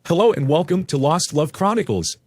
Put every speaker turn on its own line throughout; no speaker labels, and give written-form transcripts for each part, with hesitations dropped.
Hello and welcome to Lost Love Chronicles.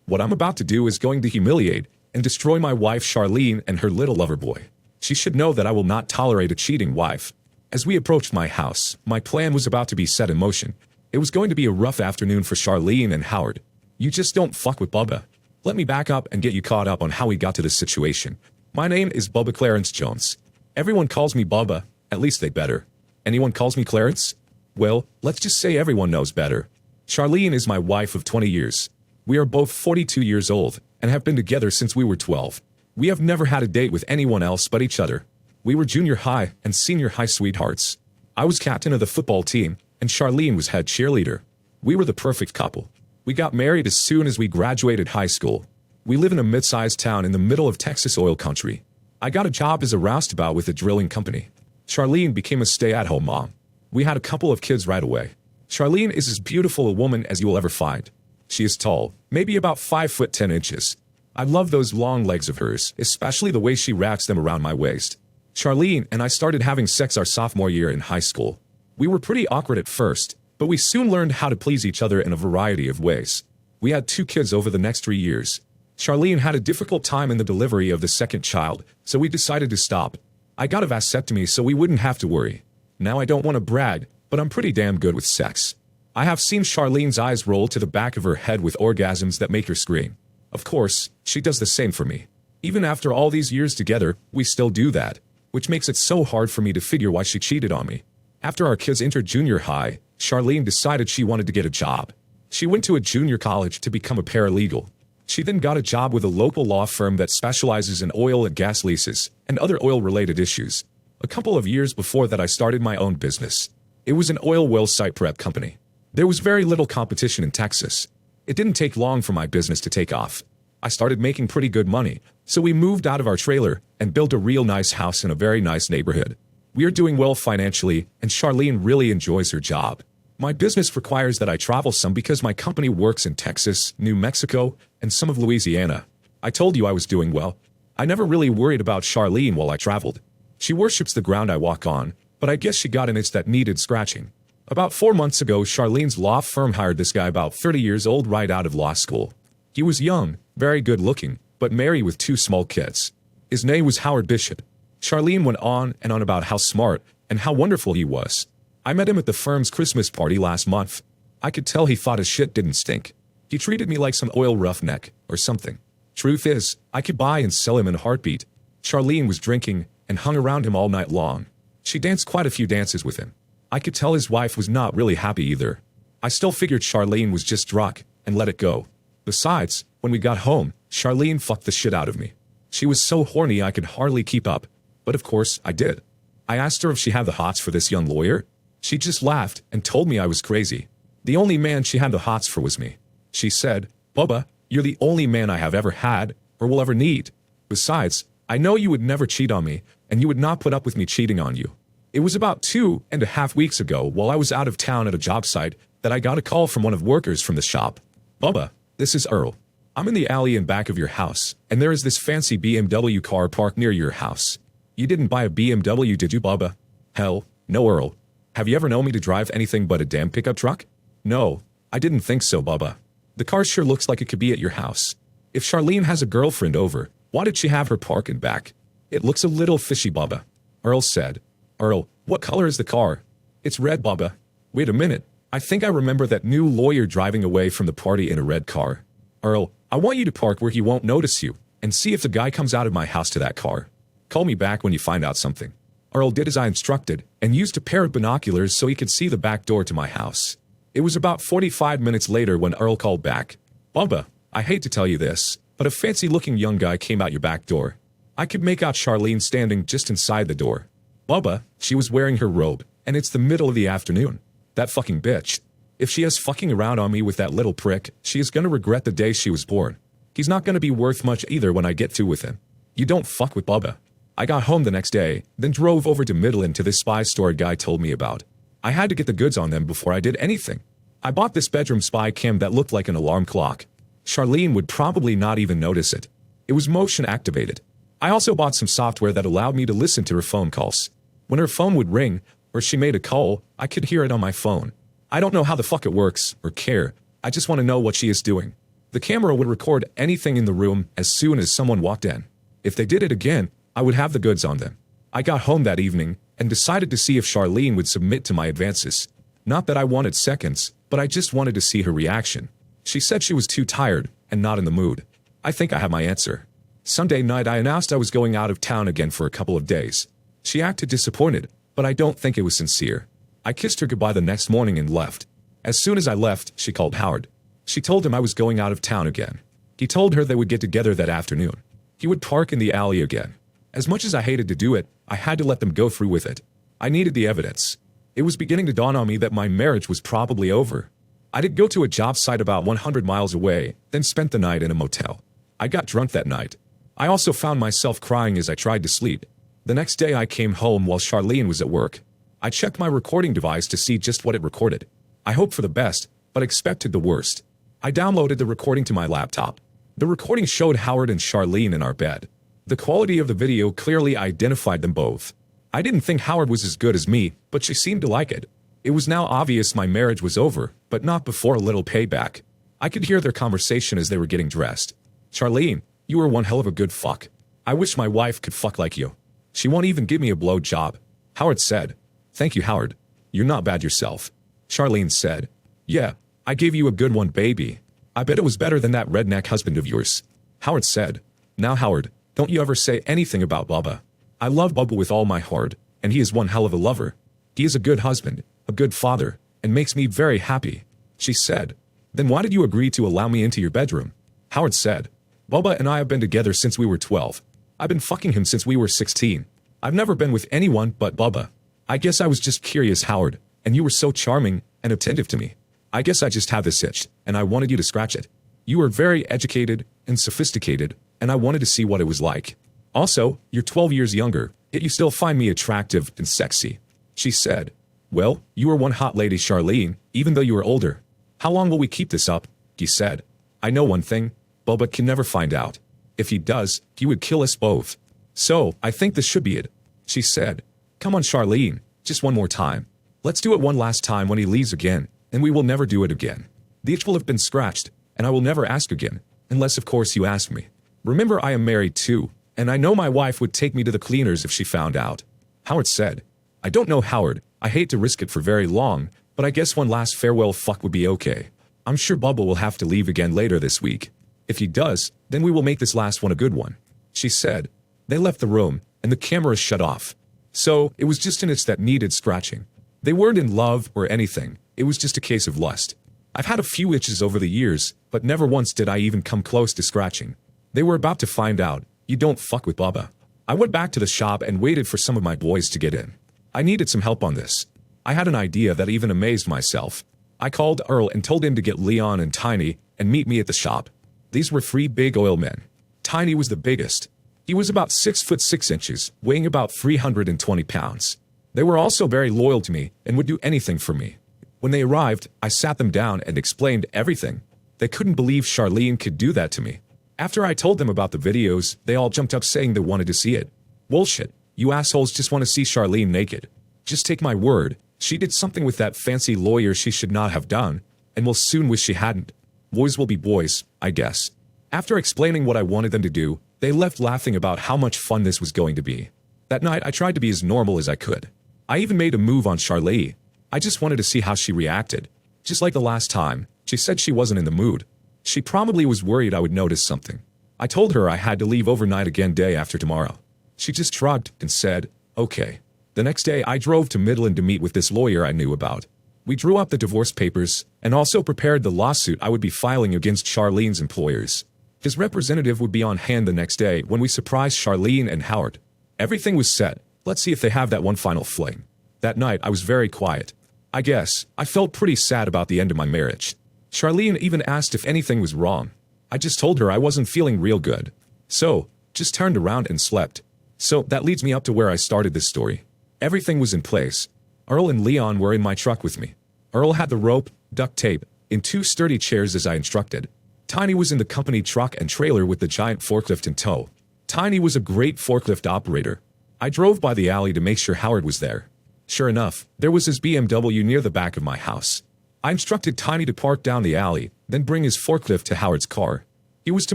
What I'm about to do is going to humiliate and destroy my wife Charlene and her little lover boy. She should know that I will not tolerate a cheating wife. As we approached my house, my plan was about to be set in motion. It was going to be a rough afternoon for Charlene and Howard. You just don't fuck with Bubba. Let me back up and get you caught up on how we got to this situation. My name is Bubba Clarence Jones. Everyone calls me Bubba, at least they better. Anyone calls me Clarence? Well, let's just say everyone knows better. Charlene is my wife of 20 years. We are both 42 years old and have been together since we were 12. We have never had a date with anyone else but each other. We were junior high and senior high sweethearts. I was captain of the football team and Charlene was head cheerleader. We were the perfect couple. We got married as soon as we graduated high school. We live in a mid-sized town in the middle of Texas oil country. I got a job as a roustabout with a drilling company. Charlene became a stay-at-home mom. We had a couple of kids right away. Charlene is as beautiful a woman as you will ever find. She is tall, maybe about 5'10". I love those long legs of hers, especially the way she wraps them around my waist. Charlene and I started having sex our sophomore year in high school. We were pretty awkward at first, but we soon learned how to please each other in a variety of ways. We had 2 kids over the next 3 years. Charlene had a difficult time in the delivery of the second child, so we decided to stop. I got a vasectomy so we wouldn't have to worry. Now I don't want to brag, but I'm pretty damn good with sex. I have seen Charlene's eyes roll to the back of her head with orgasms that make her scream. Of course, she does the same for me. Even after all these years together, we still do that, which makes it so hard for me to figure why she cheated on me. After our kids entered junior high, Charlene decided she wanted to get a job. She went to a junior college to become a paralegal. She then got a job with a local law firm that specializes in oil and gas leases and other oil-related issues. A couple of years before that I started my own business. It was an oil well site prep company. There was very little competition in Texas. It didn't take long for my business to take off. I started making pretty good money, so we moved out of our trailer and built a real nice house in a very nice neighborhood. We are doing well financially, and Charlene really enjoys her job. My business requires that I travel some because my company works in Texas, New Mexico, and some of Louisiana. I told you I was doing well. I never really worried about Charlene while I traveled. She worships the ground I walk on, but I guess she got an itch that needed scratching. About 4 months ago, Charlene's law firm hired this guy about 30 years old right out of law school. He was young, very good looking, but married with 2 small kids. His name was Howard Bishop. Charlene went on and on about how smart and how wonderful he was. I met him at the firm's Christmas party last month. I could tell he thought his shit didn't stink. He treated me like some oil roughneck or something. Truth is, I could buy and sell him in a heartbeat. Charlene was drinking and hung around him all night long. She danced quite a few dances with him. I could tell his wife was not really happy either. I still figured Charlene was just drunk and let it go. Besides, when we got home, Charlene fucked the shit out of me. She was so horny I could hardly keep up. But of course, I did. I asked her if she had the hots for this young lawyer. She just laughed and told me I was crazy. The only man she had the hots for was me. She said, "Bubba, you're the only man I have ever had or will ever need. Besides, I know you would never cheat on me, and you would not put up with me cheating on you." It was about 2.5 weeks ago while I was out of town at a job site that I got a call from one of workers from the shop. "Bubba, this is Earl. I'm in the alley in back of your house, and there is this fancy BMW car parked near your house. You didn't buy a BMW, did you, Bubba?" "Hell, no, Earl. Have you ever known me to drive anything but a damn pickup truck?" "No, I didn't think so, Bubba. The car sure looks like it could be at your house. If Charlene has a girlfriend over, why did she have her park in back? It looks a little fishy, Bubba." Earl said. "Earl, what color is the car?" "It's red, Bubba." "Wait a minute. I think I remember that new lawyer driving away from the party in a red car." "Earl, I want you to park where he won't notice you, and see if the guy comes out of my house to that car. Call me back when you find out something." Earl did as I instructed, and used a pair of binoculars so he could see the back door to my house. It was about 45 minutes later when Earl called back. "Bubba, I hate to tell you this, but a fancy-looking young guy came out your back door. I could make out Charlene standing just inside the door. Bubba, she was wearing her robe, and it's the middle of the afternoon. That fucking bitch. If she is fucking around on me with that little prick, she is gonna regret the day she was born. He's not gonna be worth much either when I get through with him. You don't fuck with Bubba." I got home the next day, then drove over to Midland to this spy store guy told me about. I had to get the goods on them before I did anything. I bought this bedroom spy cam that looked like an alarm clock. Charlene would probably not even notice it. It was motion activated. I also bought some software that allowed me to listen to her phone calls. When her phone would ring, or she made a call, I could hear it on my phone. I don't know how the fuck it works, or care, I just want to know what she is doing. The camera would record anything in the room as soon as someone walked in. If they did it again, I would have the goods on them. I got home that evening and decided to see if Charlene would submit to my advances. Not that I wanted seconds, but I just wanted to see her reaction. She said she was too tired and not in the mood. I think I have my answer. Sunday night I announced I was going out of town again for a couple of days. She acted disappointed, but I don't think it was sincere. I kissed her goodbye the next morning and left. As soon as I left, she called Howard. She told him I was going out of town again. He told her they would get together that afternoon. He would park in the alley again. As much as I hated to do it, I had to let them go through with it. I needed the evidence. It was beginning to dawn on me that my marriage was probably over. I did go to a job site about 100 miles away, then spent the night in a motel. I got drunk that night. I also found myself crying as I tried to sleep. The next day I came home while Charlene was at work. I checked my recording device to see just what it recorded. I hoped for the best, but expected the worst. I downloaded the recording to my laptop. The recording showed Howard and Charlene in our bed. The quality of the video clearly identified them both. I didn't think Howard was as good as me, but she seemed to like it. It was now obvious my marriage was over, but not before a little payback. I could hear their conversation as they were getting dressed. Charlene, you were one hell of a good fuck. I wish my wife could fuck like you. She won't even give me a blow job. Howard said. Thank you, Howard. You're not bad yourself. Charlene said. Yeah, I gave you a good one, baby. I bet it was better than that redneck husband of yours. Howard said. Now, Howard, don't you ever say anything about Bubba. I love Bubba with all my heart, and he is one hell of a lover. He is a good husband, a good father, and makes me very happy. She said. Then why did you agree to allow me into your bedroom? Howard said. Bubba and I have been together since we were 12. I've been fucking him since we were 16. I've never been with anyone but Bubba. I guess I was just curious, Howard, and you were so charming and attentive to me. I guess I just have this itch, and I wanted you to scratch it. You were very educated and sophisticated, and I wanted to see what it was like. Also, you're 12 years younger, yet you still find me attractive and sexy. She said. Well, you are one hot lady, Charlene, even though you are older. How long will we keep this up? He said. I know one thing. Bubba can never find out. If he does, he would kill us both. So, I think this should be it. She said. Come on, Charlene, just one more time. Let's do it one last time when he leaves again, and we will never do it again. The itch will have been scratched, and I will never ask again, unless of course you ask me. Remember, I am married too, and I know my wife would take me to the cleaners if she found out. Howard said. I don't know, Howard. I hate to risk it for very long, but I guess one last farewell fuck would be okay. I'm sure Bubba will have to leave again later this week. If he does, then we will make this last one a good one. She said. They left the room, and the camera shut off. So, it was just an itch that needed scratching. They weren't in love or anything, it was just a case of lust. I've had a few itches over the years, but never once did I even come close to scratching. They were about to find out, you don't fuck with Bubba. I went back to the shop and waited for some of my boys to get in. I needed some help on this. I had an idea that even amazed myself. I called Earl and told him to get Leon and Tiny and meet me at the shop. These were 3 big oil men. Tiny was the biggest. He was about 6 foot 6 inches, weighing about 320 pounds. They were also very loyal to me and would do anything for me. When they arrived, I sat them down and explained everything. They couldn't believe Charlene could do that to me. After I told them about the videos, they all jumped up saying they wanted to see it. Bullshit. You assholes just want to see Charlene naked. Just take my word, she did something with that fancy lawyer she should not have done, and will soon wish she hadn't. Boys will be boys, I guess. After explaining what I wanted them to do, they left laughing about how much fun this was going to be. That night, I tried to be as normal as I could. I even made a move on Charlene. I just wanted to see how she reacted. Just like the last time, she said she wasn't in the mood. She probably was worried I would notice something. I told her I had to leave overnight again day after tomorrow. She just shrugged and said, okay. The next day, I drove to Midland to meet with this lawyer I knew about. We drew up the divorce papers and also prepared the lawsuit I would be filing against Charlene's employers. His representative would be on hand the next day when we surprised Charlene and Howard. Everything was set. Let's see if they have that one final fling. That night, I was very quiet. I guess I felt pretty sad about the end of my marriage. Charlene even asked if anything was wrong. I just told her I wasn't feeling real good. So, just turned around and slept. So, that leads me up to where I started this story. Everything was in place. Earl and Leon were in my truck with me. Earl had the rope, duct tape, and 2 sturdy chairs as I instructed. Tiny was in the company truck and trailer with the giant forklift in tow. Tiny was a great forklift operator. I drove by the alley to make sure Howard was there. Sure enough, there was his BMW near the back of my house. I instructed Tiny to park down the alley, then bring his forklift to Howard's car. He was to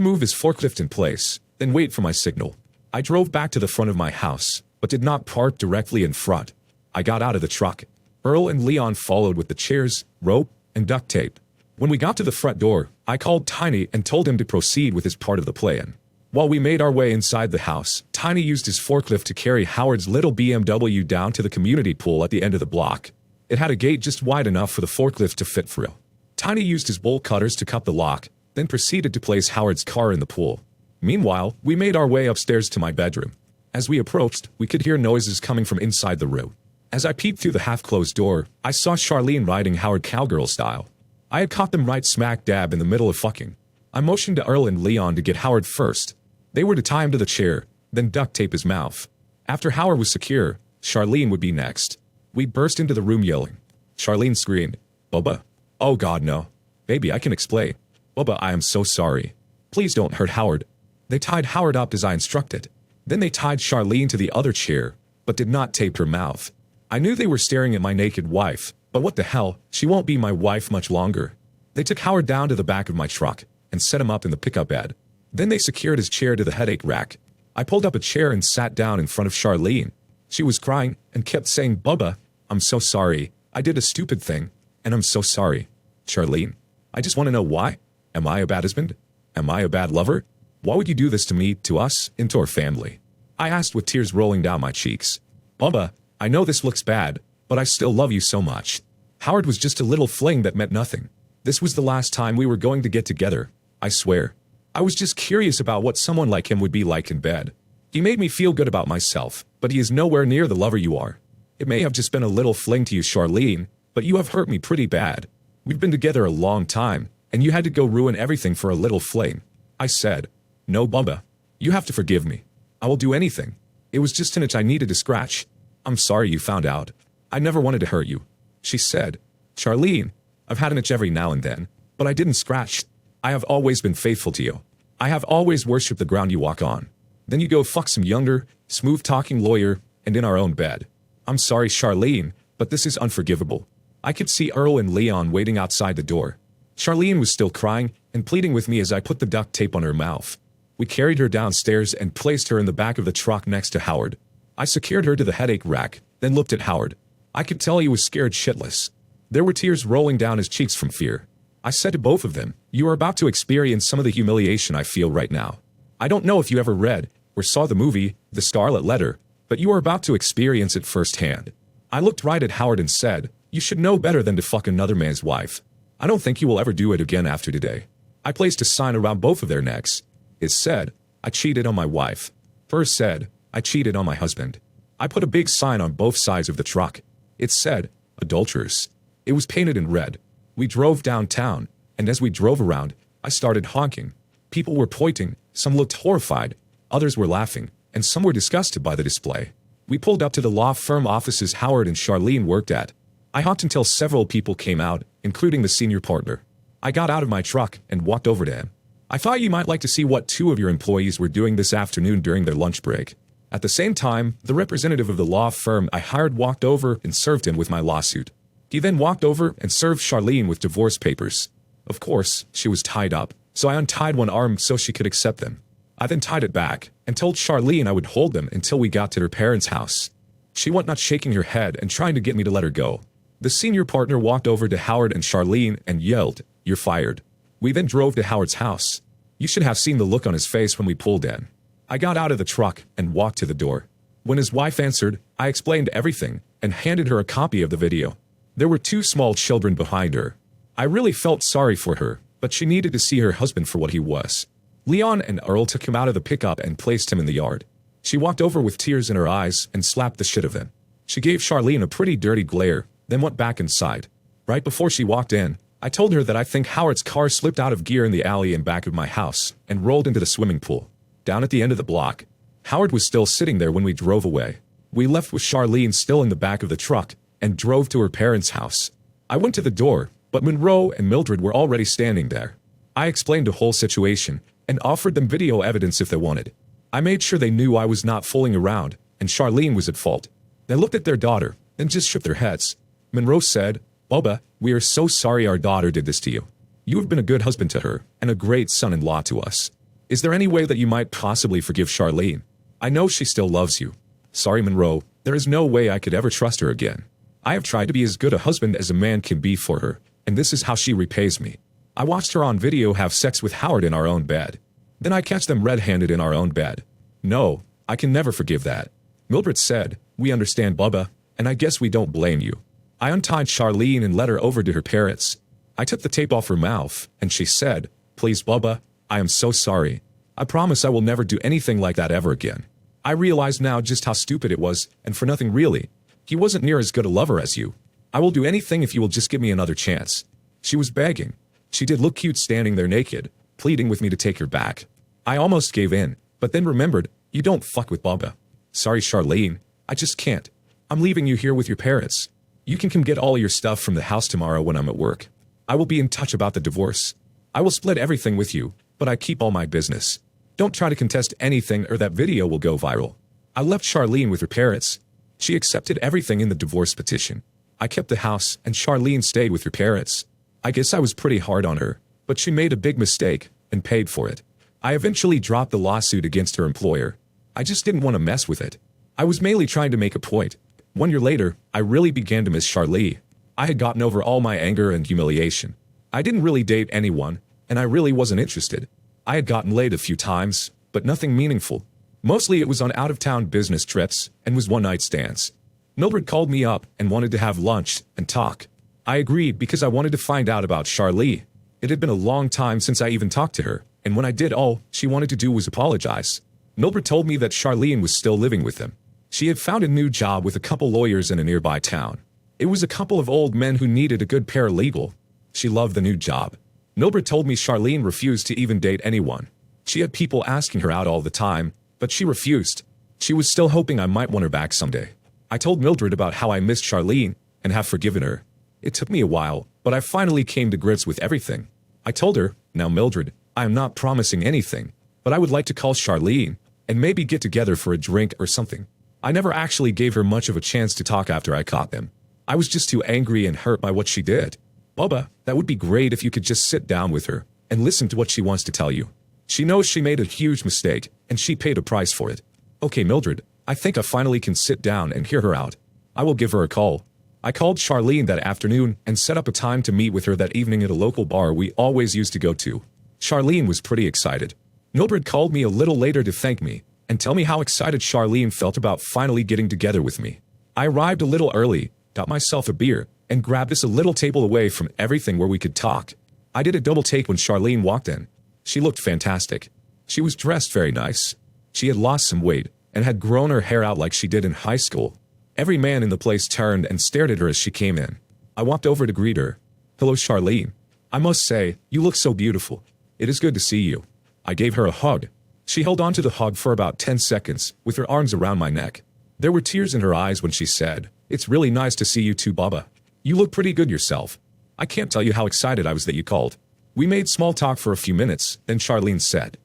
move his forklift in place, then wait for my signal. I drove back to the front of my house, but did not park directly in front. I got out of the truck. Earl and Leon followed with the chairs, rope, and duct tape. When we got to the front door, I called Tiny and told him to proceed with his part of the plan. While we made our way inside the house, Tiny used his forklift to carry Howard's little BMW down to the community pool at the end of the block. It had a gate just wide enough for the forklift to fit through. Tiny used his bolt cutters to cut the lock, then proceeded to place Howard's car in the pool. Meanwhile, we made our way upstairs to my bedroom. As we approached, we could hear noises coming from inside the room. As I peeped through the half-closed door, I saw Charlene riding Howard cowgirl style. I had caught them right smack dab in the middle of fucking. I motioned to Earl and Leon to get Howard first. They were to tie him to the chair, then duct tape his mouth. After Howard was secure, Charlene would be next. We burst into the room yelling. Charlene screamed, "Bubba." "Oh God, no. Baby, I can explain. Bubba, I am so sorry. Please don't hurt Howard." They tied Howard up as I instructed. Then they tied Charlene to the other chair, but did not tape her mouth. I knew they were staring at my naked wife, but what the hell, she won't be my wife much longer. They took Howard down to the back of my truck and set him up in the pickup bed. Then they secured his chair to the headache rack. I pulled up a chair and sat down in front of Charlene. She was crying and kept saying, "Bubba, I'm so sorry. I did a stupid thing, and I'm so sorry." "Charlene, I just want to know why. Am I a bad husband? Am I a bad lover? Why would you do this to me, to us, and to our family?" I asked with tears rolling down my cheeks. "Bubba, I know this looks bad, but I still love you so much. Howard was just a little fling that meant nothing. This was the last time we were going to get together, I swear. I was just curious about what someone like him would be like in bed. He made me feel good about myself, but he is nowhere near the lover you are. It may have just been a little fling to you, Charlene, but you have hurt me pretty bad. We've been together a long time, and you had to go ruin everything for a little fling." I said, "No, Bubba. You have to forgive me. I will do anything. It was just an itch I needed to scratch. I'm sorry you found out. I never wanted to hurt you." She said, "Charlene, I've had an itch every now and then, but I didn't scratch. I have always been faithful to you. I have always worshipped the ground you walk on. Then you go fuck some younger, smooth-talking lawyer, and in our own bed. I'm sorry, Charlene, but this is unforgivable." I could see Earl and Leon waiting outside the door. Charlene was still crying and pleading with me as I put the duct tape on her mouth. We carried her downstairs and placed her in the back of the truck next to Howard. I secured her to the headache rack, then looked at Howard. I could tell he was scared shitless. There were tears rolling down his cheeks from fear. I said to both of them, "You are about to experience some of the humiliation I feel right now. I don't know if you ever read or saw the movie, The Scarlet Letter, but you are about to experience it firsthand." I looked right at Howard and said, "You should know better than to fuck another man's wife. I don't think you will ever do it again after today." I placed a sign around both of their necks. It said, "I cheated on my wife." Hers said, "I cheated on my husband." I put a big sign on both sides of the truck. It said, "Adulterers." It was painted in red. We drove downtown, and as we drove around, I started honking. People were pointing, some looked horrified, others were laughing, and some were disgusted by the display. We pulled up to the law firm offices Howard and Charlene worked at. I honked until several people came out, including the senior partner. I got out of my truck and walked over to him. "I thought you might like to see what two of your employees were doing this afternoon during their lunch break." At the same time, the representative of the law firm I hired walked over and served him with my lawsuit. He then walked over and served Charlene with divorce papers. Of course, she was tied up, so I untied one arm so she could accept them. I then tied it back and told Charlene I would hold them until we got to her parents' house. She went not shaking her head and trying to get me to let her go. The senior partner walked over to Howard and Charlene and yelled, "You're fired." We then drove to Howard's house. You should have seen the look on his face when we pulled in. I got out of the truck and walked to the door. When his wife answered, I explained everything and handed her a copy of the video. There were two small children behind her. I really felt sorry for her, but she needed to see her husband for what he was. Leon and Earl took him out of the pickup and placed him in the yard. She walked over with tears in her eyes and slapped the shit of him. She gave Charlene a pretty dirty glare, then went back inside. Right before she walked in, I told her that I think Howard's car slipped out of gear in the alley in back of my house and rolled into the swimming pool. Down at the end of the block, Howard was still sitting there when we drove away. We left with Charlene still in the back of the truck and drove to her parents' house. I went to the door, but Monroe and Mildred were already standing there. I explained the whole situation and offered them video evidence if they wanted. I made sure they knew I was not fooling around and Charlene was at fault. They looked at their daughter and just shook their heads. Monroe said, Bubba, we are so sorry our daughter did this to you. You have been a good husband to her, and a great son-in-law to us. Is there any way that you might possibly forgive Charlene? I know she still loves you. Sorry, Monroe, there is no way I could ever trust her again. I have tried to be as good a husband as a man can be for her, and this is how she repays me. I watched her on video have sex with Howard in our own bed. Then I catch them red-handed in our own bed. No, I can never forgive that. Mildred said, we understand, Bubba, and I guess we don't blame you. I untied Charlene and led her over to her parents. I took the tape off her mouth, and she said, please, Bubba, I am so sorry. I promise I will never do anything like that ever again. I realize now just how stupid it was, and for nothing really. He wasn't near as good a lover as you. I will do anything if you will just give me another chance. She was begging. She did look cute standing there naked, pleading with me to take her back. I almost gave in, but then remembered, you don't fuck with Bubba. Sorry, Charlene, I just can't. I'm leaving you here with your parents. You can come get all your stuff from the house tomorrow when I'm at work. I will be in touch about the divorce. I will split everything with you, but I keep all my business. Don't try to contest anything or that video will go viral. I left Charlene with her parents. She accepted everything in the divorce petition. I kept the house and Charlene stayed with her parents. I guess I was pretty hard on her, but she made a big mistake and paid for it. I eventually dropped the lawsuit against her employer. I just didn't want to mess with it. I was mainly trying to make a point. 1 year later, I really began to miss Charlene. I had gotten over all my anger and humiliation. I didn't really date anyone, and I really wasn't interested. I had gotten laid a few times, but nothing meaningful. Mostly it was on out-of-town business trips and was one-night stands. Mildred called me up and wanted to have lunch and talk. I agreed because I wanted to find out about Charlene. It had been a long time since I even talked to her, and when I did, all she wanted to do was apologize. Mildred told me that Charlene was still living with him. She had found a new job with a couple lawyers in a nearby town. It was a couple of old men who needed a good paralegal. She loved the new job. Mildred told me Charlene refused to even date anyone. She had people asking her out all the time, but she refused. She was still hoping I might want her back someday. I told Mildred about how I missed Charlene and have forgiven her. It took me a while, but I finally came to grips with everything. I told her, now Mildred, I am not promising anything, but I would like to call Charlene and maybe get together for a drink or something. I never actually gave her much of a chance to talk after I caught them. I was just too angry and hurt by what she did. Bubba, that would be great if you could just sit down with her and listen to what she wants to tell you. She knows she made a huge mistake, and she paid a price for it. Okay, Mildred, I think I finally can sit down and hear her out. I will give her a call. I called Charlene that afternoon and set up a time to meet with her that evening at a local bar we always used to go to. Charlene was pretty excited. Mildred called me a little later to thank me and tell me how excited Charlene felt about finally getting together with me. I arrived a little early, got myself a beer, and grabbed us a little table away from everything where we could talk. I did a double take when Charlene walked in. She looked fantastic. She was dressed very nice. She had lost some weight and had grown her hair out like she did in high school. Every man in the place turned and stared at her as she came in. I walked over to greet her. Hello, Charlene. I must say, you look so beautiful. It is good to see you. I gave her a hug. She held on to the hug for about 10 seconds, with her arms around my neck. There were tears in her eyes when she said, it's really nice to see you too, Bubba. You look pretty good yourself. I can't tell you how excited I was that you called. We made small talk for a few minutes, then Charlene said,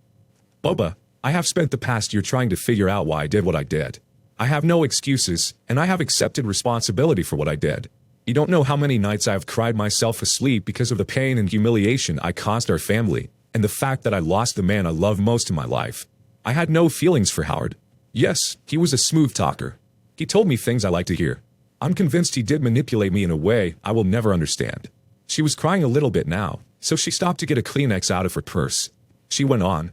Bubba, I have spent the past year trying to figure out why I did what I did. I have no excuses, and I have accepted responsibility for what I did. You don't know how many nights I have cried myself asleep because of the pain and humiliation I caused our family, and the fact that I lost the man I love most in my life. I had no feelings for Howard. Yes, he was a smooth talker. He told me things I like to hear. I'm convinced he did manipulate me in a way I will never understand. She was crying a little bit now, so she stopped to get a Kleenex out of her purse. She went on,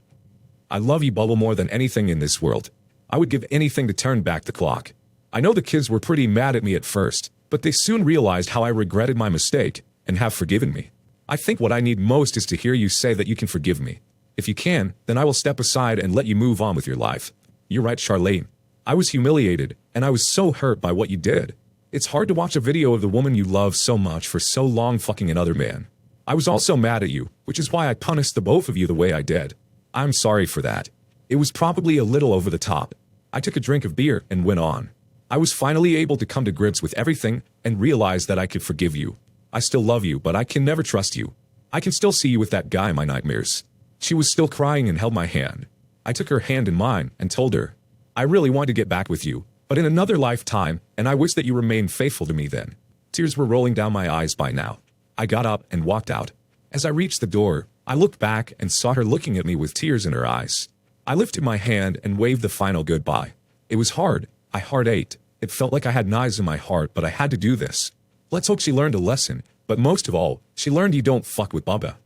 I love you, Bubble, more than anything in this world. I would give anything to turn back the clock. I know the kids were pretty mad at me at first, but they soon realized how I regretted my mistake and have forgiven me. I think what I need most is to hear you say that you can forgive me. If you can, then I will step aside and let you move on with your life. You're right, Charlene. I was humiliated, and I was so hurt by what you did. It's hard to watch a video of the woman you love so much for so long fucking another man. I was also mad at you, which is why I punished the both of you the way I did. I'm sorry for that. It was probably a little over the top. I took a drink of beer and went on. I was finally able to come to grips with everything and realize that I could forgive you. I still love you, but I can never trust you. I can still see you with that guy in my nightmares. She was still crying and held my hand. I took her hand in mine and told her, I really want to get back with you, but in another lifetime, and I wish that you remained faithful to me then. Tears were rolling down my eyes by now. I got up and walked out. As I reached the door, I looked back and saw her looking at me with tears in her eyes. I lifted my hand and waved the final goodbye. It was hard. My heart ached. It felt like I had knives in my heart, but I had to do this. Let's hope she learned a lesson, but most of all, she learned you don't fuck with Bubba.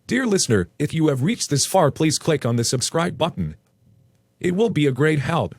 Dear listener, if you have reached this far, please click on the subscribe button. It will be a great help.